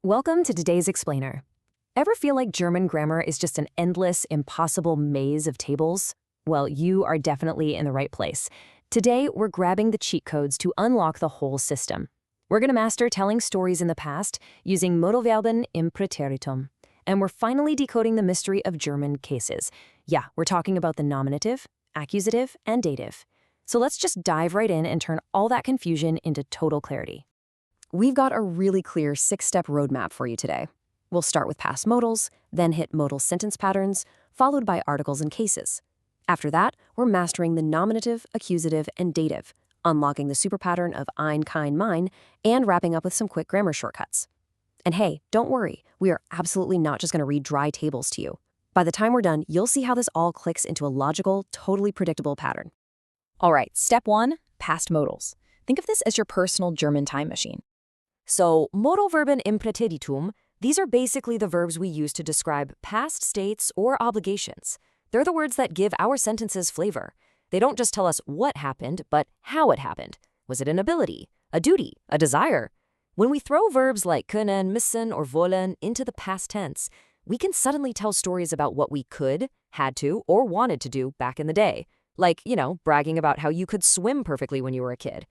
Welcome to today's explainer. Ever feel like German grammar is just an endless, impossible maze of tables? Well, you are definitely in the right place. Today, we're grabbing the cheat codes to unlock the whole system. We're going to master telling stories in the past using Modalverben im Präteritum. And we're finally decoding the mystery of German cases. Yeah, we're talking about the nominative, accusative, and dative. So let's just dive right in and turn all that confusion into total clarity. We've got a really clear 6-step roadmap for you today. We'll start with past modals, then hit modal sentence patterns, followed by articles and cases. After that, we're mastering the nominative, accusative, and dative, unlocking the super pattern of ein, kein, mein, and wrapping up with some quick grammar shortcuts. And hey, don't worry, we are absolutely not just going to read dry tables to you. By the time we're done, you'll see how this all clicks into a logical, totally predictable pattern. All right, step 1, past modals. Think of this as your personal German time machine. So, Modalverben im Präteritum, these are basically the verbs we use to describe past states or obligations. They're the words that give our sentences flavor. They don't just tell us what happened, but how it happened. Was it an ability, a duty, a desire? When we throw verbs like können, müssen, or wollen into the past tense, we can suddenly tell stories about what we could, had to, or wanted to do back in the day. Like, bragging about how you could swim perfectly when you were a kid.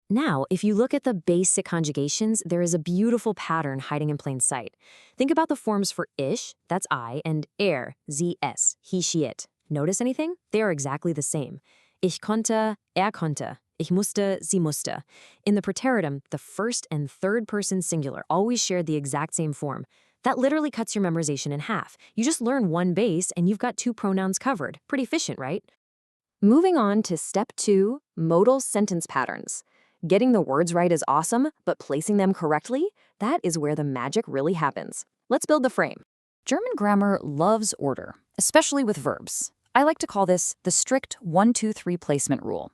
Now, if you look at the basic conjugations, there is a beautiful pattern hiding in plain sight. Think about the forms for ich, that's I, and sie, es, he, she, it. Notice anything? They are exactly the same. Ich konnte, konnte. Ich musste, sie musste. In the preteritum, the first and third person singular always shared the exact same form. That literally cuts your memorization in half. You just learn one base and you've got 2 pronouns covered. Pretty efficient, right? Moving on to step 2, modal sentence patterns. Getting the words right is awesome, but placing them correctly, that is where the magic really happens. Let's build the frame. German grammar loves order, especially with verbs. I like to call this the strict 1-2-3 placement rule.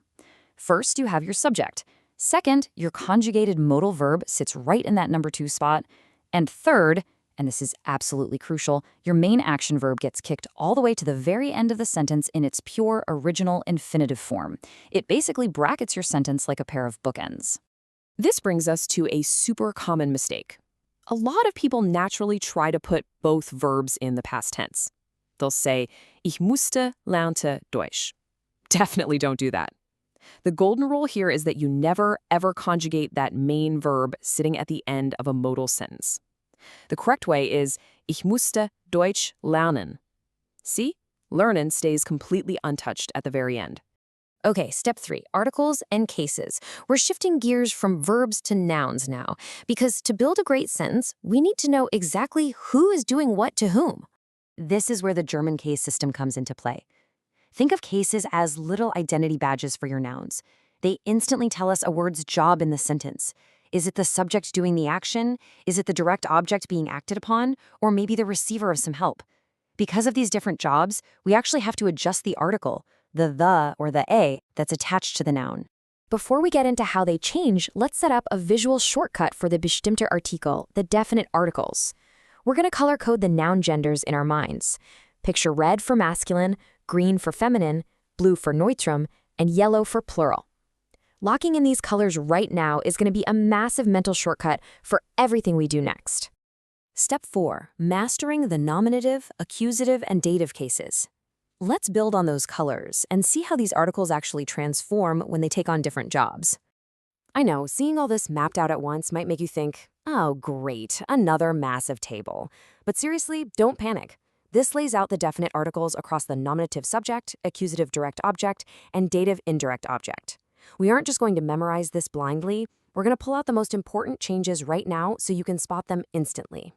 First, you have your subject. Second, your conjugated modal verb sits right in that number 2 spot. And third, and this is absolutely crucial, your main action verb gets kicked all the way to the very end of the sentence in its pure, original infinitive form. It basically brackets your sentence like a pair of bookends. This brings us to a super common mistake. A lot of people naturally try to put both verbs in the past tense. They'll say, ich musste, lernte Deutsch. Definitely don't do that. The golden rule here is that you never, ever conjugate that main verb sitting at the end of a modal sentence. The correct way is, ich musste Deutsch lernen. See? Lernen stays completely untouched at the very end. Okay, step 3, articles and cases. We're shifting gears from verbs to nouns now, because to build a great sentence, we need to know exactly who is doing what to whom. This is where the German case system comes into play. Think of cases as little identity badges for your nouns. They instantly tell us a word's job in the sentence. Is it the subject doing the action? Is it the direct object being acted upon? Or maybe the receiver of some help? Because of these different jobs, we actually have to adjust the article, the or the a, that's attached to the noun. Before we get into how they change, let's set up a visual shortcut for the bestimmte Artikel, the definite articles. We're going to color code the noun genders in our minds. Picture red for masculine, green for feminine, blue for neutrum, and yellow for plural. Locking in these colors right now is going to be a massive mental shortcut for everything we do next. Step 4, mastering the nominative, accusative, and dative cases. Let's build on those colors and see how these articles actually transform when they take on different jobs. I know, seeing all this mapped out at once might make you think, oh great, another massive table. But seriously, don't panic. This lays out the definite articles across the nominative subject, accusative direct object, and dative indirect object. We aren't just going to memorize this blindly, we're going to pull out the most important changes right now so you can spot them instantly.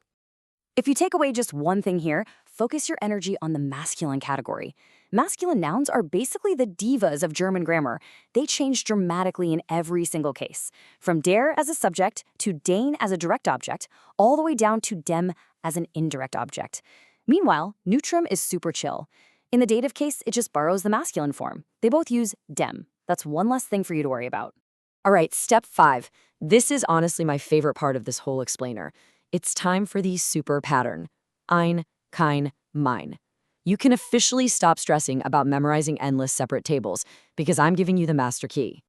If you take away just one thing here, focus your energy on the masculine category. Masculine nouns are basically the divas of German grammar. They change dramatically in every single case, from der as a subject to den as a direct object, all the way down to dem as an indirect object. Meanwhile, neutrum is super chill. In the dative case, it just borrows the masculine form. They both use dem. That's one less thing for you to worry about. All right, step 5. This is honestly my favorite part of this whole explainer. It's time for the super pattern. Ein, kein, mein. You can officially stop stressing about memorizing endless separate tables because I'm giving you the master key.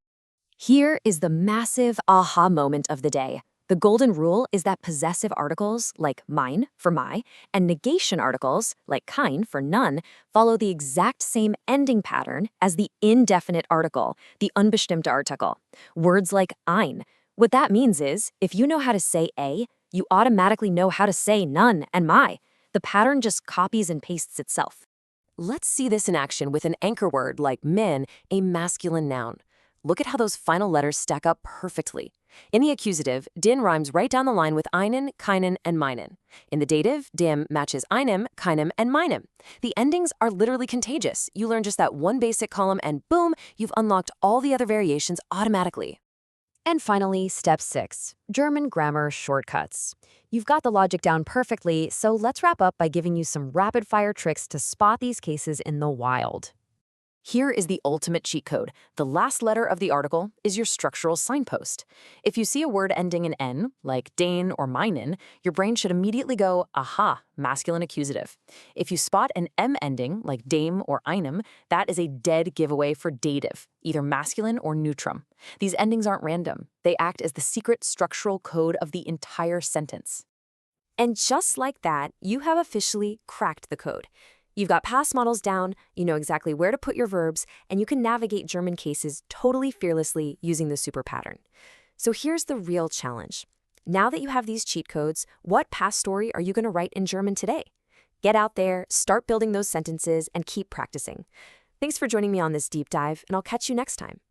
Here is the massive aha moment of the day. The golden rule is that possessive articles, like mein for my, and negation articles, like kein for none, follow the exact same ending pattern as the indefinite article, the unbestimmte Artikel. Words like ein. What that means is, if you know how to say a, you automatically know how to say none and my. The pattern just copies and pastes itself. Let's see this in action with an anchor word like men, a masculine noun. Look at how those final letters stack up perfectly. In the accusative, den rhymes right down the line with einen, keinen, and meinen. In the dative, dem matches einem, keinem, and meinem. The endings are literally contagious. You learn just that one basic column and boom, you've unlocked all the other variations automatically. And finally, step 6, German grammar shortcuts. You've got the logic down perfectly, so let's wrap up by giving you some rapid-fire tricks to spot these cases in the wild. Here is the ultimate cheat code. The last letter of the article is your structural signpost. If you see a word ending in N, like den or meinen, your brain should immediately go, aha, masculine accusative. If you spot an M ending, like dem or einem, that is a dead giveaway for dative, either masculine or neutrum. These endings aren't random. They act as the secret structural code of the entire sentence. And just like that, you have officially cracked the code. You've got past models down, you know exactly where to put your verbs, and you can navigate German cases totally fearlessly using the super pattern. So here's the real challenge. Now that you have these cheat codes, what past story are you going to write in German today? Get out there, start building those sentences, and keep practicing. Thanks for joining me on this deep dive, and I'll catch you next time.